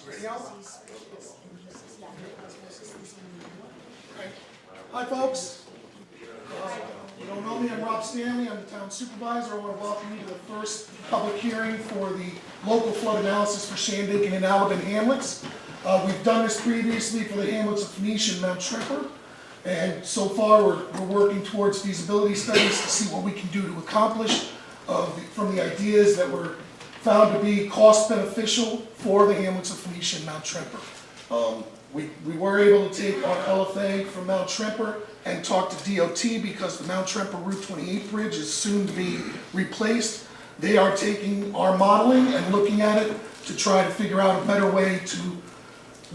Ready, Al? Hi, folks. You don't know me, I'm Rob Stanley. I'm the town supervisor. I want to welcome you to the first public hearing for the local flood analysis for Shandaken and Allaben hamlets. We've done this previously for the hamlets of Phoenicia and Mount Tremper. And so far, we're working towards feasibility studies to see what we can do to accomplish from the ideas that were found to be cost beneficial for the hamlets of Phoenicia and Mount Tremper. We were able to take our LFA from Mount Tremper and talk to DOT because the Mount Tremper Route 28 bridge is soon to be replaced. They are taking our modeling and looking at it to try to figure out a better way to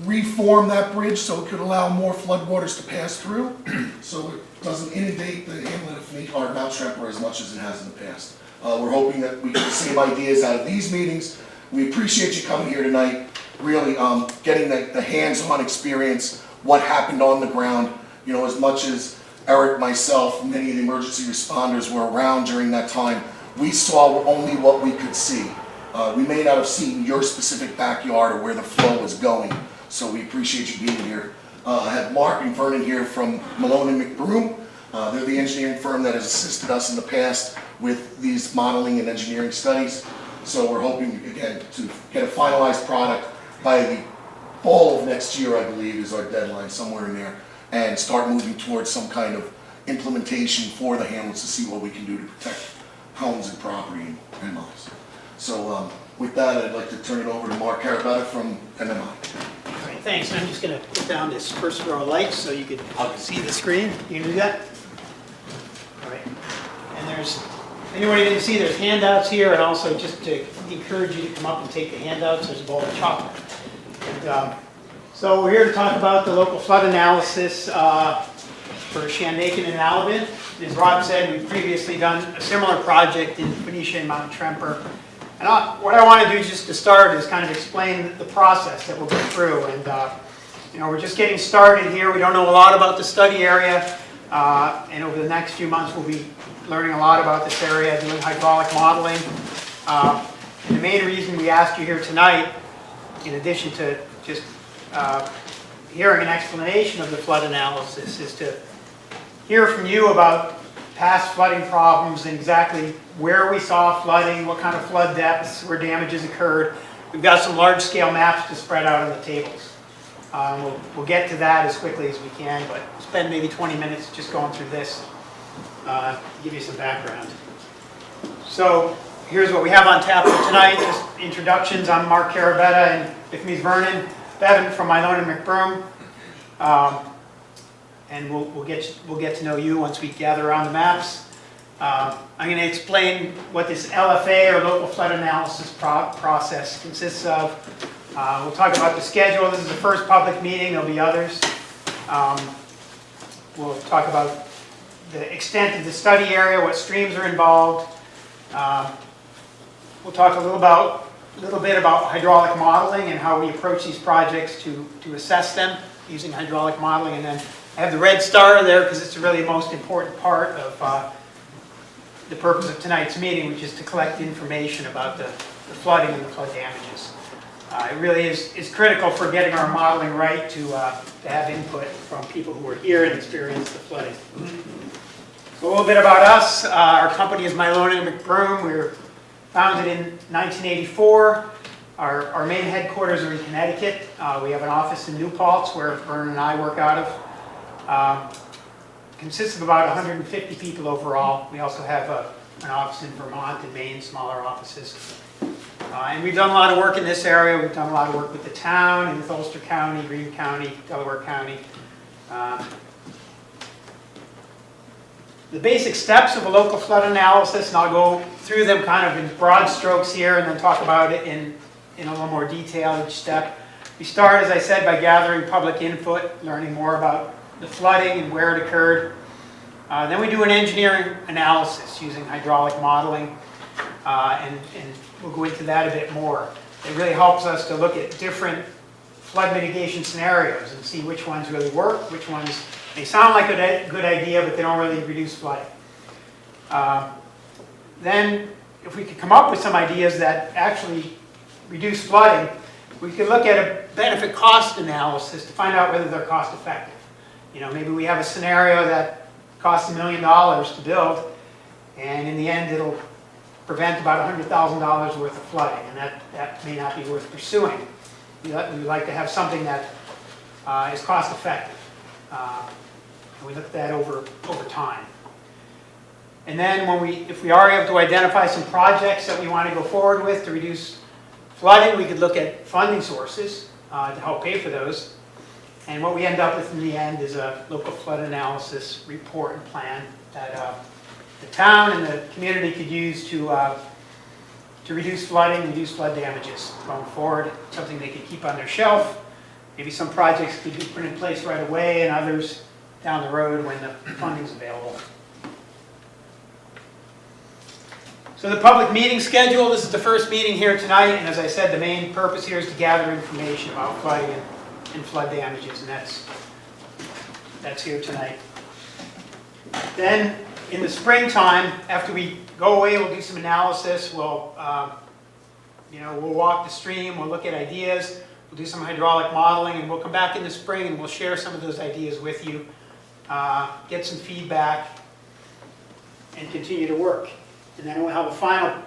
reform that bridge so it could allow more floodwaters to pass through so it doesn't inundate the hamlet of Phoenicia or Mount Tremper as much as it has in the past. We're hoping that we get the same ideas out of these meetings. We appreciate you coming here tonight, really getting the hands-on experience, what happened on the ground. You know, as much as Eric, myself, many of the emergency responders were around during that time, we saw only what we could see. We may not have seen your specific backyard or where the flow was going, so we appreciate you being here. I have Mark and Vernon here from Malone and McBroom. They're the engineering firm that has assisted us in the past with these modeling and engineering studies. So we're hoping, again, to get a finalized product by the fall of next year, I believe, is our deadline, somewhere in there, and start moving towards some kind of implementation for the hamlets to see what we can do to protect homes and property and lives. So with that, I'd like to turn it over to Mark Carabetta from MMI. All right, thanks. I'm just going to put down this first row of lights so you can see the screen. You can do that? All right. And there's, anyone who didn't see, there's handouts here, and also just to encourage you to come up and take the handouts, there's a bowl of chocolate. And, so we're here to talk about the local flood analysis for Shandaken and Allaben. As Rob said, we've previously done a similar project in Phoenicia and Mount Tremper. And what I want to do just to start is kind of explain the process that we'll go through. And you know, we're just getting started here. We don't know a lot about the study area. And over the next few months, we'll be learning a lot about this area, doing hydraulic modeling. And the main reason we asked you here tonight, in addition to just hearing an explanation of the flood analysis, is to hear from you about past flooding problems and exactly where we saw flooding, what kind of flood depths, where damages occurred. We've got some large-scale maps to spread out on the tables. We'll get to that as quickly as we can, but spend maybe 20 minutes just going through this to give you some background. So here's what we have on tap for tonight, just introductions. I'm Mark Carabetta, and with me is Vernon Bevan from Malone and McBroom. And we'll get to know you once we gather around the maps. I'm going to explain what this LFA, or local flood analysis process, consists of. We'll talk about the schedule. This is the first public meeting. There'll be others. We'll talk about the extent of the study area, what streams are involved. We'll talk a little bit about hydraulic modeling and how we approach these projects to assess them using hydraulic modeling. And then I have the red star there because it's really the most important part of the purpose of tonight's meeting, which is to collect information about the flooding and the flood damages. It really is critical for getting our modeling right to have input from people who are here and experience the flooding. So a little bit about us. Our company is Malone and McBroom. We were founded in 1984. Our main headquarters are in Connecticut. We have an office in New Paltz where Vernon and I work out of. Consists of about 150 people overall. We also have an office in Vermont and Maine, smaller offices. And we've done a lot of work in this area. We've done a lot of work with the town, in Ulster County, Greene County, Delaware County. The basic steps of a local flood analysis, and I'll go through them kind of in broad strokes here and then talk about it in a little more detail each step. We start, as I said, by gathering public input, learning more about the flooding and where it occurred. Then we do an engineering analysis using hydraulic modeling, and we'll go into that a bit more. It really helps us to look at different flood mitigation scenarios and see which ones really work, which ones may sound like a good idea, but they don't really reduce flooding. Then, if we could come up with some ideas that actually reduce flooding, we can look at a benefit cost analysis to find out whether they're cost effective. You know, maybe we have a scenario that costs $1 million to build, and in the end it'll prevent about $100,000 worth of flooding, and that may not be worth pursuing. We like to have something that is cost effective. And we look at that over time. And then if we are able to identify some projects that we want to go forward with to reduce flooding, we could look at funding sources to help pay for those. And what we end up with in the end is a local flood analysis report and plan that the town and the community could use to reduce flooding, reduce flood damages going forward. Something they could keep on their shelf. Maybe some projects could be put in place right away, and others down the road when the funding's available. So the public meeting schedule, this is the first meeting here tonight, and as I said, the main purpose here is to gather information about flooding and flood damages, and that's here tonight. Then, in the springtime, after we go away, we'll do some analysis. We'll walk the stream, we'll look at ideas, we'll do some hydraulic modeling, and we'll come back in the spring and we'll share some of those ideas with you, get some feedback, and continue to work. And then we'll have a final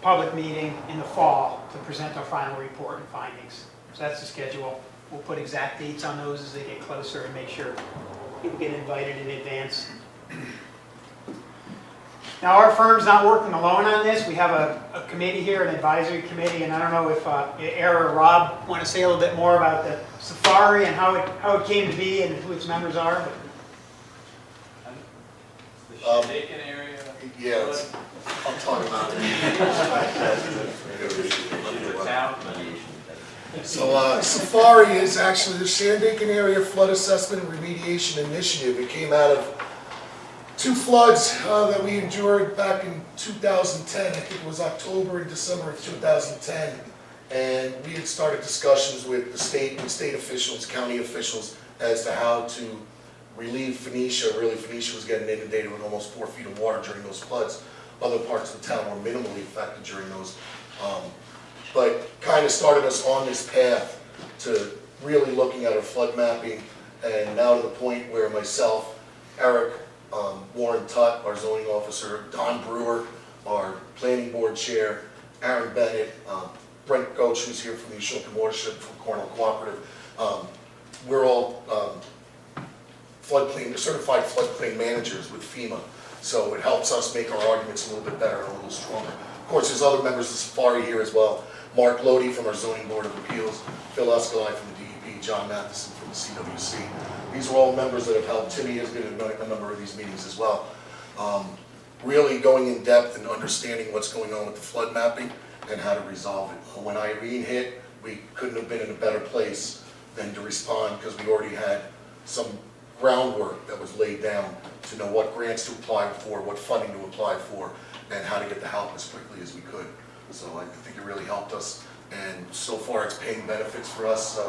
public meeting in the fall to present our final report and findings. So that's the schedule. We'll put exact dates on those as they get closer and make sure people get invited in advance. Now, our firm's not working alone on this. We have a committee here, an advisory committee, and I don't know if Era or Rob want to say a little bit more about the safari and how it came to be and who its members are. The Shandaken area. Yeah, I'll talk about it. So Safari is actually the Shandaken Area Flood Assessment and Remediation Initiative. It came out of two floods that we endured back in 2010. I think it was October and December of 2010. And we had started discussions with the state and state officials, county officials, as to how to relieve Phoenicia. Really, Phoenicia was getting inundated with almost 4 feet of water during those floods. Other parts of the town were minimally affected during those. But kind of started us on this path to really looking at our flood mapping, and now to the point where myself, Eric, Warren Tutt, our zoning officer, Don Brewer, our planning board chair, Aaron Bennett, Brent Goach, who's here from the Ashoka Watershed from Cornell Cooperative, we're all certified floodplain managers with FEMA. So it helps us make our arguments a little bit better and a little stronger. Of course, there's other members of Safari here as well. Mark Lodi from our Zoning Board of Appeals, Phil Escalay from the DEP, John Matheson from the CWC. These are all members that have helped. Timmy has been in a number of these meetings as well. Really going in depth and understanding what's going on with the flood mapping and how to resolve it. When Irene hit, we couldn't have been in a better place than to respond, because we already had some groundwork that was laid down to know what grants to apply for, what funding to apply for, and how to get the help as quickly as we could. So I think it really helped us, and so far it's paying benefits for us.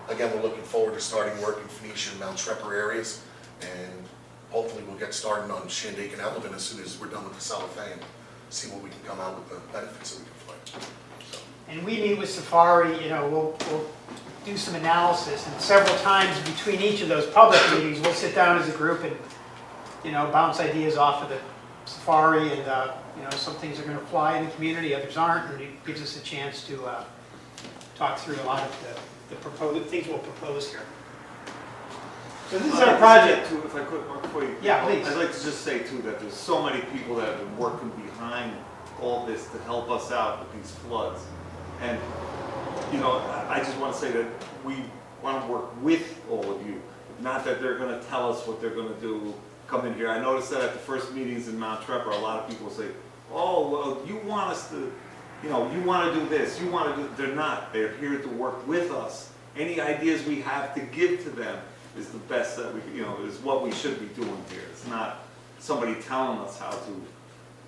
Again, we're looking forward to starting work in Phoenicia and Mount Trepper areas, and hopefully we'll get started on Shandaken and Allaben as soon as we're done with this LFA and see what we can come out with the benefits that we can find. So. And we meet with Safari, we'll do some analysis, and several times between each of those public meetings, we'll sit down as a group and, bounce ideas off of the Safari, and, some things are going to fly in the community, others aren't, and it gives us a chance to talk through a lot of the proposed things we'll propose here. So this is our project. Too, if I could, Mark, before you, yeah, please. I'd like to just say too that there's so many people that have been working behind all this to help us out with these floods, and I just want to say that we want to work with all of you, not that they're going to tell us what they're going to do. Come in here. I noticed that at the first meetings in Mount Trepper, a lot of people say, "Oh, well, you want us to, you want to do this. You want to do." They're not. They're here to work with us. Any ideas we have to give to them is the best that we, is what we should be doing here. It's not somebody telling us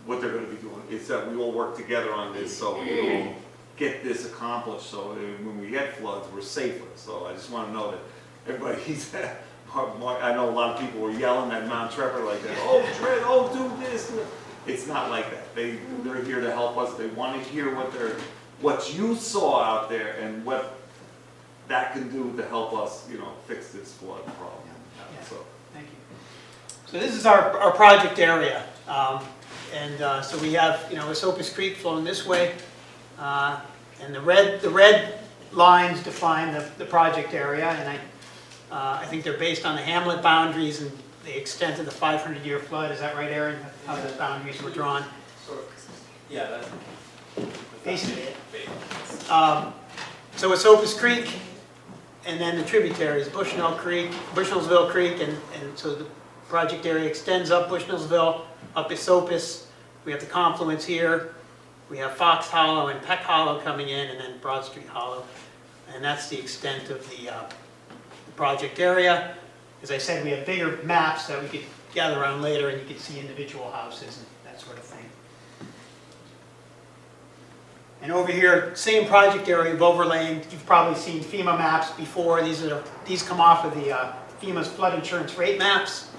what they're going to be doing. It's that we all work together on this, so we all get this accomplished. So when we get floods, we're safer. So I just want to know that everybody's. I know a lot of people were yelling at Mount Trepper like that. Oh, Trent, do this. It's not like that. They're here to help us. They want to hear what what you saw out there and what that can do to help us, you know, fix this flood problem. Yeah. So, Thank you. So this is our project area. So we have, you know, Esopus Creek flowing this way. And the red lines define the project area. And I think they're based on the hamlet boundaries and the extent of the 500-year flood. Is that right, Aaron? How those boundaries were drawn? Yeah, that's Basically it. So Esopus Creek, and then the tributaries, Bushnellsville Creek, and so the project area extends up Bushnellsville, up Esopus. We have the confluence here. We have Fox Hollow and Peck Hollow coming in, and then Broad Street Hollow. And that's the extent of the project area. As I said, we have bigger maps that we could gather around later, and you can see individual houses and that sort of thing. And over here, same project area of overlaying. You've probably seen FEMA maps before. These come off of the FEMA's flood insurance rate maps.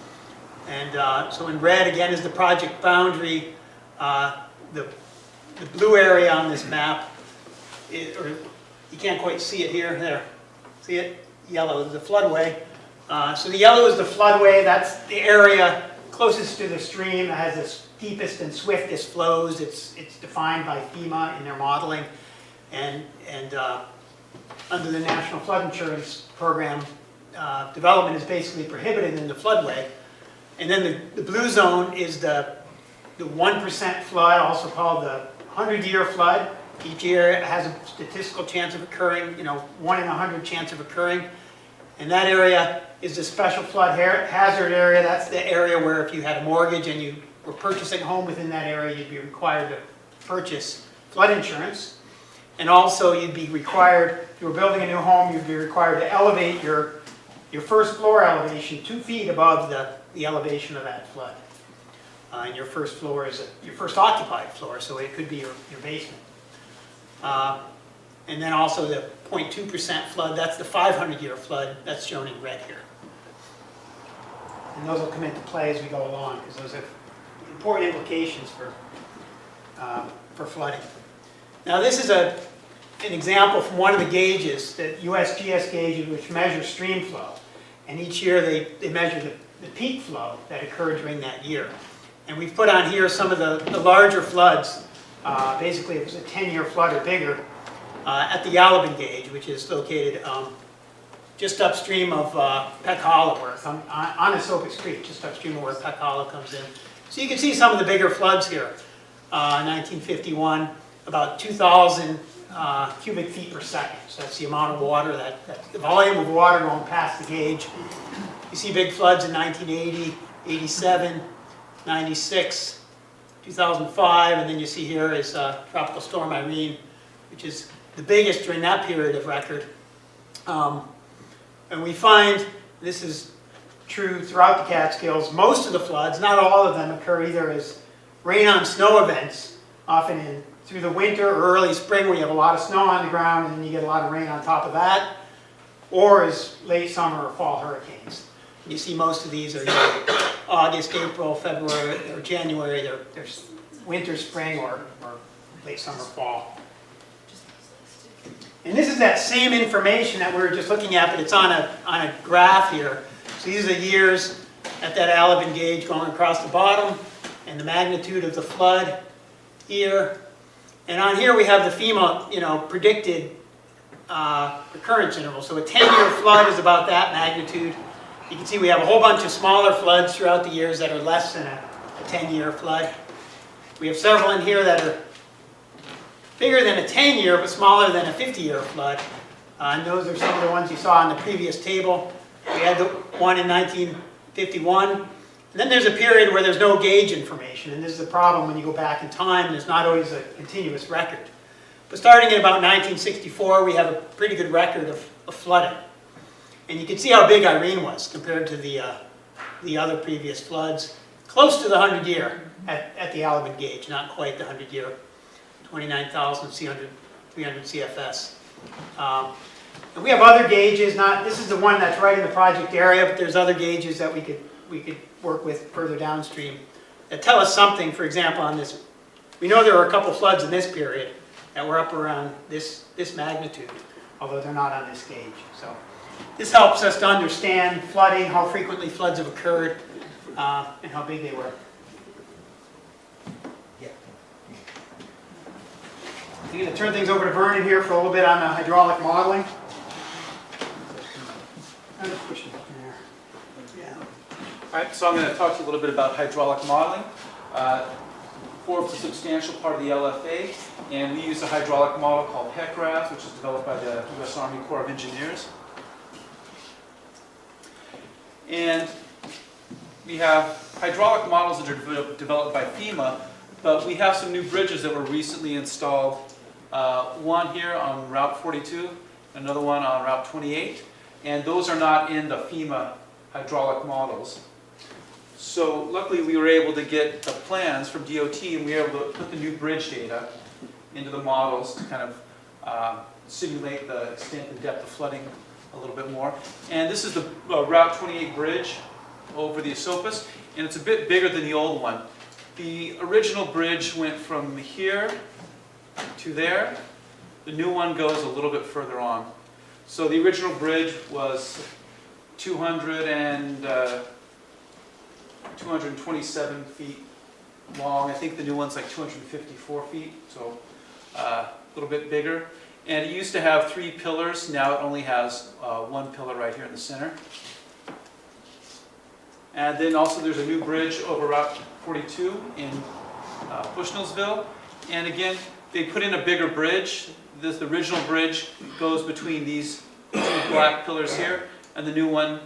And so in red, again, is the project boundary. The blue area on this map, or you can't quite see it here. There, see it? Yellow is the floodway. So the yellow is the floodway. That's the area closest to the stream that has the steepest and swiftest flows. It's defined by FEMA in their modeling, and under the National Flood Insurance Program, development is basically prohibited in the floodway. And then the blue zone is the 1% flood, also called the 100-year flood. Each year it has a statistical chance of occurring, 1 in 100 chance of occurring. And that area is the special flood hazard area. That's the area where if you had a mortgage and you were purchasing a home within that area, you'd be required to purchase flood insurance. And also you'd be required, if you were building a new home, you'd be required to elevate your first floor elevation 2 feet above the elevation of that flood. And your first floor is your first occupied floor, so it could be your basement. And then also the 0.2% flood, that's the 500-year flood, that's shown in red here. And those will come into play as we go along, because those have important implications for flooding. Now this is an example from one of the gauges, the USGS gauges, which measure stream flow. And each year they measure the peak flow that occurred during that year. And we've put on here some of the larger floods. Basically, it was a 10-year flood or bigger at the Allaben gauge, which is located just upstream of Peck Hollow, or on Esopus Creek, just upstream of where Peck Hollow comes in. So you can see some of the bigger floods here. 1951, about 2,000 cubic feet per second. So that's the amount of water, that's the volume of water going past the gauge. You see big floods in 1980, 87, 96, 2005, and then you see here is Tropical Storm Irene, which is the biggest during that period of record. And we find, this is true throughout the Catskills, most of the floods, not all of them, occur either as rain on snow events, often through the winter or early spring where you have a lot of snow on the ground and then you get a lot of rain on top of that, or as late summer or fall hurricanes. You see most of these are August, April, February, or January. They're winter, spring, or late summer, fall. And this is that same information that we were just looking at, but it's on a graph here. So these are the years at that Allaben gauge going across the bottom, and the magnitude of the flood here. And on here we have the FEMA, predicted recurrence interval. So a 10-year flood is about that magnitude. You can see we have a whole bunch of smaller floods throughout the years that are less than a 10-year flood. We have several in here that are bigger than a 10-year but smaller than a 50-year flood. And those are some of the ones you saw on the previous table. We had the one in 1951. And then there's a period where there's no gauge information. And this is the problem when you go back in time. There's not always a continuous record. But starting in about 1964, we have a pretty good record of flooding. And you can see how big Irene was compared to the other previous floods. Close to the 100-year at the Allaben gauge, not quite the 100-year, 29,300 CFS. And we have other gauges. This is the one that's right in the project area, but there's other gauges that we could work with further downstream that tell us something. For example, on this, we know there were a couple floods in this period, that were up around this magnitude, although they're not on this gauge. So this helps us to understand flooding, how frequently floods have occurred, and how big they were. I'm going to turn things over to Vernon here for a little bit on the hydraulic modeling. I'm just pushing it there. Yeah. All right, so I'm going to talk to you a little bit about hydraulic modeling. Forms a substantial part of the LFA, and we use a hydraulic model called HECRAS, which is developed by the U.S. Army Corps of Engineers. And we have hydraulic models that are developed by FEMA, but we have some new bridges that were recently installed. One here on Route 42, another one on Route 28, and those are not in the FEMA hydraulic models. So luckily we were able to get the plans from DOT, and we were able to put the new bridge data into the models to kind of simulate the extent and depth of flooding a little bit more. And this is the Route 28 bridge over the Esopus, and it's a bit bigger than the old one. The original bridge went from here to there. The new one goes a little bit further on. So the original bridge was 227 feet long. I think the new one's like 254 feet, so a little bit bigger. And it used to have 3 pillars. Now it only has 1 pillar right here in the center. And then also there's a new bridge over Route 42 in Bushnellsville. And again, they put in a bigger bridge. The original bridge goes between these 2 black pillars here, and the new one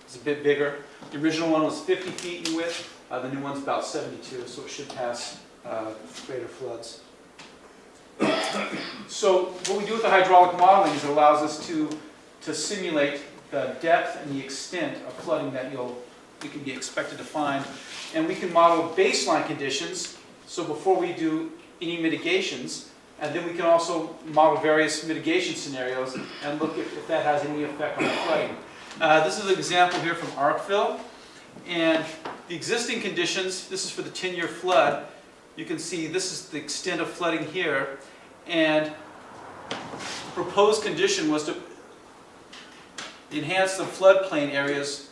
is a bit bigger. The original one was 50 feet in width. The new one's about 72, so it should pass greater floods. So what we do with the hydraulic modeling is it allows us to simulate the depth and the extent of flooding that we can be expected to find. And we can model baseline conditions, so before we do any mitigations, and then we can also model various mitigation scenarios and look if that has any effect on the flooding. This is an example here from Arkville, and the existing conditions, this is for the 10-year flood. You can see this is the extent of flooding here, and the proposed condition was to enhance the floodplain areas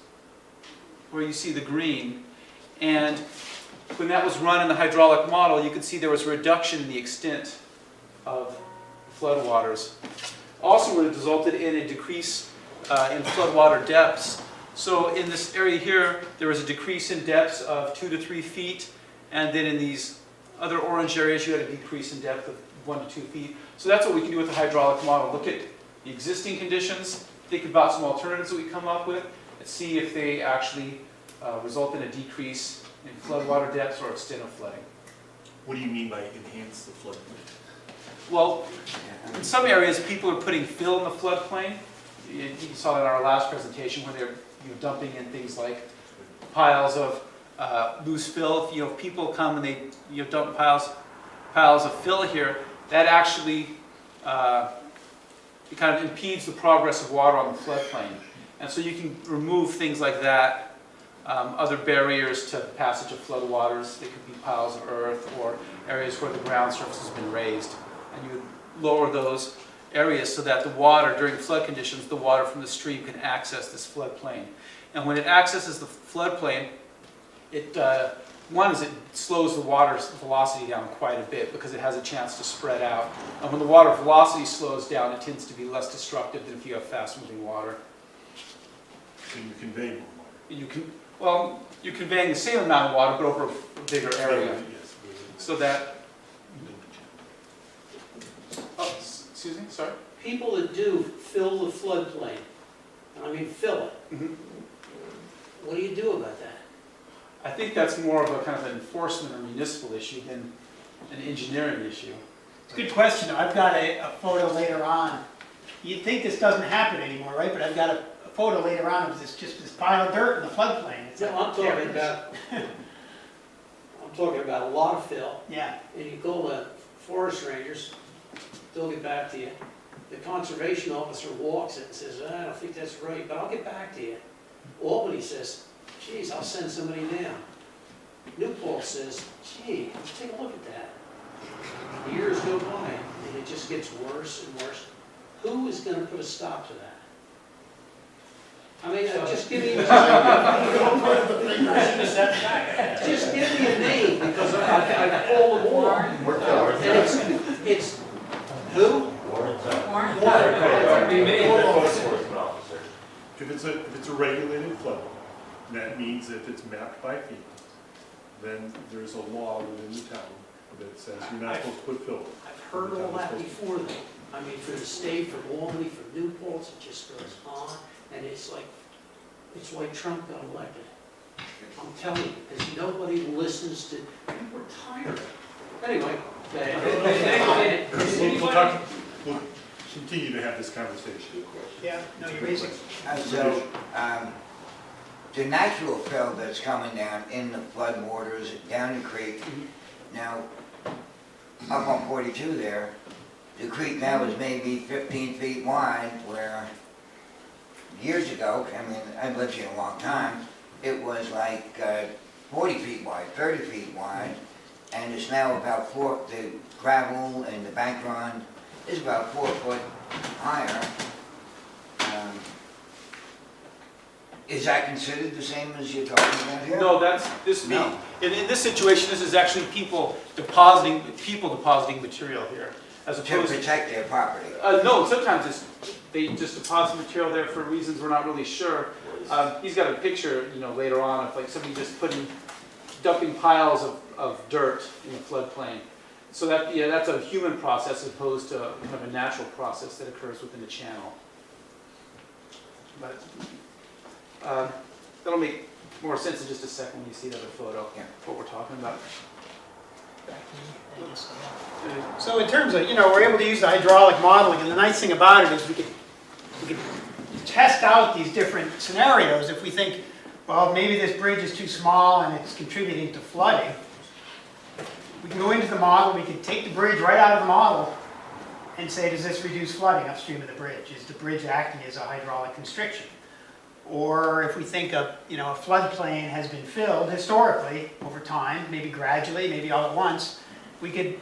where you see the green. And when that was run in the hydraulic model, you can see there was a reduction in the extent of floodwaters. Also, it resulted in a decrease in floodwater depths. So in this area here, there was a decrease in depths of 2 to 3 feet, and then in these other orange areas, you had a decrease in depth of 1 to 2 feet. So that's what we can do with the hydraulic model. Look at the existing conditions, think about some alternatives that we come up with, and see if they actually result in a decrease in floodwater depths or extent of flooding. What do you mean by enhance the floodplain? Well, in some areas, people are putting fill in the floodplain. You saw that in our last presentation where they're dumping in things like piles of loose fill. If people come and they dump piles of fill here, that actually it kind of impedes the progress of water on the floodplain. And so you can remove things like that. Other barriers to the passage of floodwaters. They could be piles of earth or areas where the ground surface has been raised. And you would lower those areas so that the water, during flood conditions, the water from the stream can access this floodplain. And when it accesses the floodplain, one is it slows the water's velocity down quite a bit because it has a chance to spread out. And when the water velocity slows down, it tends to be less destructive than if you have fast-moving water. So you convey more water. You're conveying the same amount of water, but over a bigger area. Yes. So that, excuse me, sorry? People that do fill the floodplain, and I mean fill it, what do you do about that? I think that's more of a kind of an enforcement or municipal issue than an engineering issue. It's a good question. I've got a photo later on. You'd think this doesn't happen anymore, right? But I've got a photo later on of just this pile of dirt in the floodplain. It's No, like, I'm there it talking is. about, I'm talking about a lot of fill, Yeah. and you call the forest rangers, they'll get back to you. The conservation officer walks it and says, I don't think that's right, but I'll get back to you. Albany says, geez, I'll send somebody down. New Paltz says, gee, let's take a look at that. Years go by, and it just gets worse and worse. Who is gonna put a stop to that? I mean, just give me, just give me a name, because I call them all. And it's, who? If it's a regulated flood, that means if it's mapped by FEMA, then there's a law within the town that says you're not supposed to put filter. I've heard all that before though. I mean, for the state, for Albany, for Newport, it just goes on, and it's like Trump got elected. I'm telling you, because nobody listens to, people are tired of it. Anyway. We'll continue to have this conversation. Yeah, no, you're raising. So, the natural fill that's coming down in the flood waters, down the creek, now, up on 42 there, the creek now is maybe 15 feet wide, where years ago, I mean, I've lived here a long time, it was like 40 feet wide, 30 feet wide, and it's now about the gravel and the bank run is about 4 foot higher. Is that considered the same as you're talking about here? No, No. in this situation, this is actually people depositing material here, as To opposed to. protect their property. No, sometimes they just deposit material there for reasons we're not really sure. He's got a picture, later on of like somebody just dumping piles of dirt in the floodplain. So that's a human process as opposed to kind of a natural process that occurs within the channel. But that'll make more sense in just a second when you see the other photo, what we're talking about. So in terms of, we're able to use the hydraulic modeling, and the nice thing about it is we could test out these different scenarios. If we think, well, maybe this bridge is too small and it's contributing to flooding, we can go into the model, we can take the bridge right out of the model and say, does this reduce flooding upstream of the bridge? Is the bridge acting as a hydraulic constriction? Or if we think a floodplain has been filled historically over time, maybe gradually, maybe all at once, we could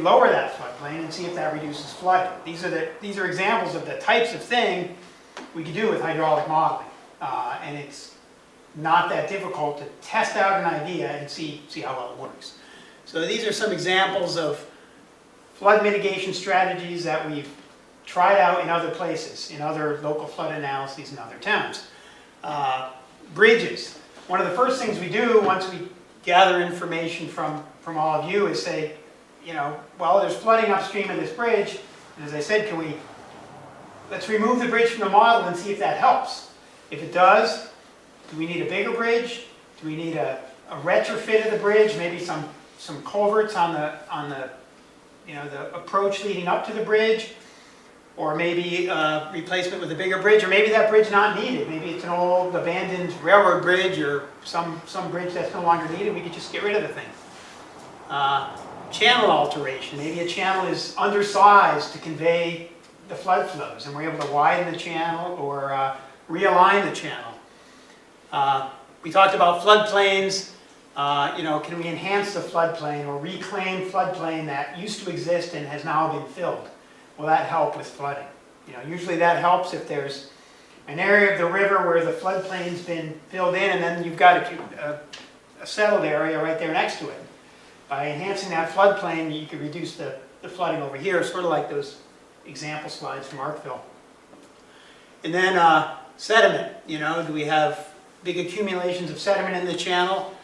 lower that floodplain and see if that reduces flooding. These are examples of the types of thing we could do with hydraulic modeling, and it's not that difficult to test out an idea and see how well it works. So these are some examples of flood mitigation strategies that we've tried out in other places, in other local flood analyses in other towns. Bridges. One of the first things we do once we gather information from all of you is say, well, there's flooding upstream of this bridge, and as I said, let's remove the bridge from the model and see if that helps. If it does, do we need a bigger bridge? Do we need a retrofit of the bridge, maybe some culverts on the approach leading up to the bridge, or maybe replacement with a bigger bridge, or maybe that bridge not needed. Maybe it's an old abandoned railroad bridge or some bridge that's no longer needed. We could just get rid of the thing. Channel alteration. Maybe a channel is undersized to convey the flood flows, and we're able to widen the channel or realign the channel. We talked about floodplains. Can we enhance the floodplain or reclaim floodplain that used to exist and has now been filled? Will that help with flooding? Usually that helps if there's an area of the river where the floodplain's been filled in, and then you've got a settled area right there next to it. By enhancing that floodplain, you could reduce the flooding over here, sort of like those example slides from Arkville. And then sediment. Do we have big accumulations of sediment in the channel?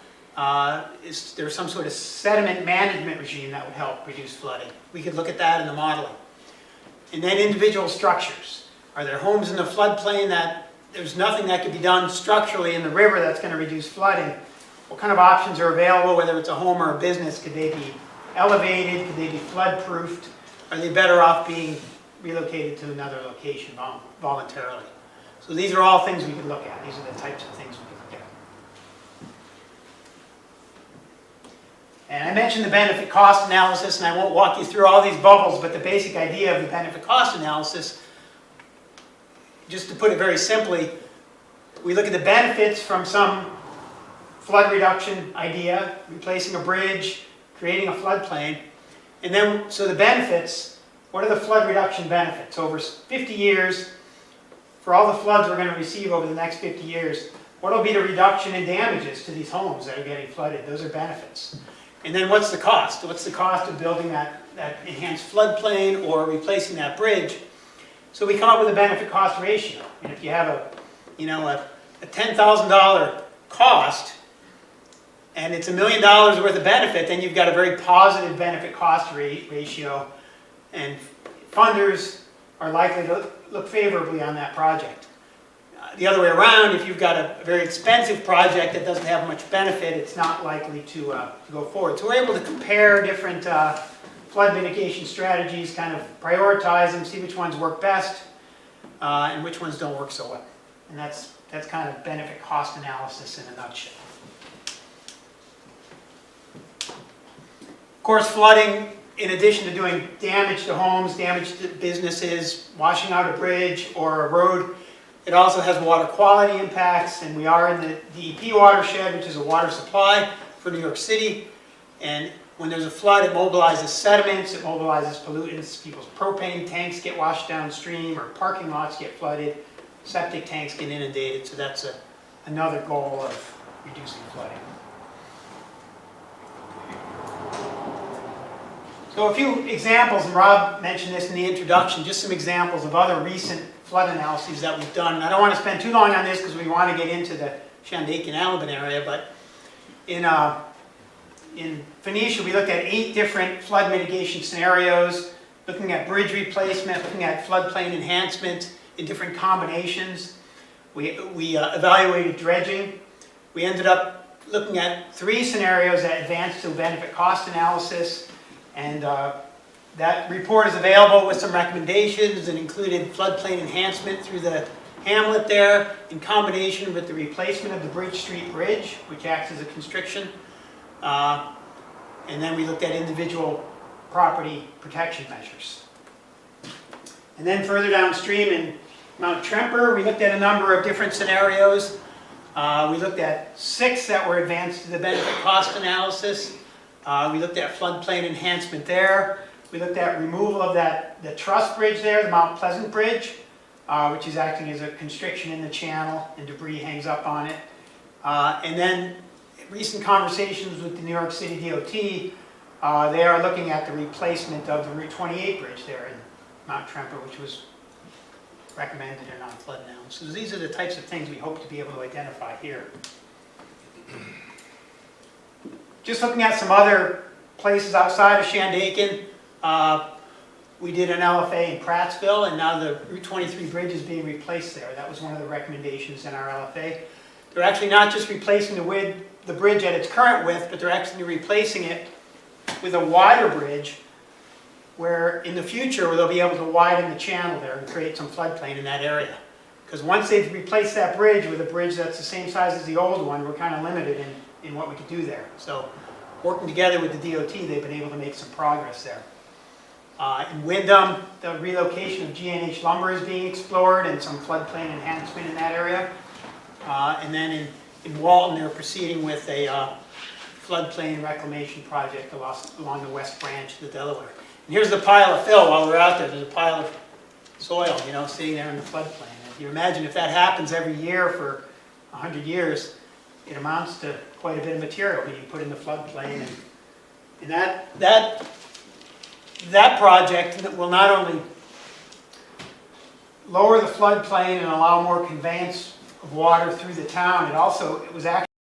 Is there some sort of sediment management regime that would help reduce flooding? We could look at that in the modeling. And then individual structures. Are there homes in the floodplain that there's nothing that could be done structurally in the river that's going to reduce flooding? What kind of options are available, whether it's a home or a business? Could they be elevated? Could they be flood-proofed? Are they better off being relocated to another location voluntarily? So these are all things we could look at. These are the types of things we could look at. And I mentioned the benefit cost analysis, and I won't walk you through all these bubbles, but the basic idea of the benefit cost analysis, just to put it very simply, we look at the benefits from some flood reduction idea, replacing a bridge, creating a floodplain, And then, so the benefits, what are the flood reduction benefits? Over 50 years, for all the floods we're going to receive over the next 50 years, what will be the reduction in damages to these homes that are getting flooded? Those are benefits. And then what's the cost? What's the cost of building that enhanced floodplain or replacing that bridge? So we come up with a benefit cost ratio. And if you have a $10,000 cost and it's $1 million worth of benefit, then you've got a very positive benefit cost ratio, and funders are likely to look favorably on that project. The other way around, if you've got a very expensive project that doesn't have much benefit, it's not likely to go forward. So we're able to compare different flood mitigation strategies, kind of prioritize them, see which ones work best, and which ones don't work so well. And that's kind of benefit cost analysis in a nutshell. Of course, flooding, in addition to doing damage to homes, damage to businesses, washing out a bridge or a road, it also has water quality impacts, and we are in the DEP watershed, which is a water supply for New York City. And when there's a flood, it mobilizes sediments, it mobilizes pollutants, people's propane tanks get washed downstream, or parking lots get flooded, septic tanks get inundated, so that's another goal of reducing flooding. So a few examples, and Rob mentioned this in the introduction, just some examples of other recent flood analyses that we've done. And I don't want to spend too long on this because we want to get into the Shandaken Allaben area, but in Phoenicia we looked at 8 different flood mitigation scenarios, looking at bridge replacement, looking at floodplain enhancement in different combinations. We evaluated dredging. We ended up looking at 3 scenarios that advanced to a benefit cost analysis, and that report is available with some recommendations and included floodplain enhancement through the hamlet there in combination with the replacement of the Bridge Street Bridge, which acts as a constriction. And then we looked at individual property protection measures. And then further downstream in Mount Tremper, we looked at a number of different scenarios. We looked at 6 that were advanced to the benefit cost analysis. We looked at floodplain enhancement there. We looked at removal of the truss bridge there, the Mount Pleasant Bridge, which is acting as a constriction in the channel and debris hangs up on it. And then recent conversations with the New York City DOT, they are looking at the replacement of the Route 28 bridge there in Mount Tremper, which was recommended in our flood analysis. So these are the types of things we hope to be able to identify here. Just looking at some other places outside of Shandaken, we did an LFA in Prattsville, and now the Route 23 bridge is being replaced there. That was one of the recommendations in our LFA. They're actually not just replacing the bridge at its current width, but they're actually replacing it with a wider bridge where in the future they'll be able to widen the channel there and create some floodplain in that area. Because once they've replaced that bridge with a bridge that's the same size as the old one, we're kind of limited in what we could do there. So working together with the DOT, they've been able to make some progress there. In Wyndham, the relocation of G&H lumber is being explored and some floodplain enhancement in that area. And then in Walton, they're proceeding with a floodplain reclamation project along the west branch of the Delaware. And here's the pile of fill while we're out there. There's a pile of soil, sitting there in the floodplain. If you imagine if that happens every year for 100 years, it amounts to quite a bit of material that you put in the floodplain. And that project will not only lower the floodplain and allow more conveyance of water through the town, it was actually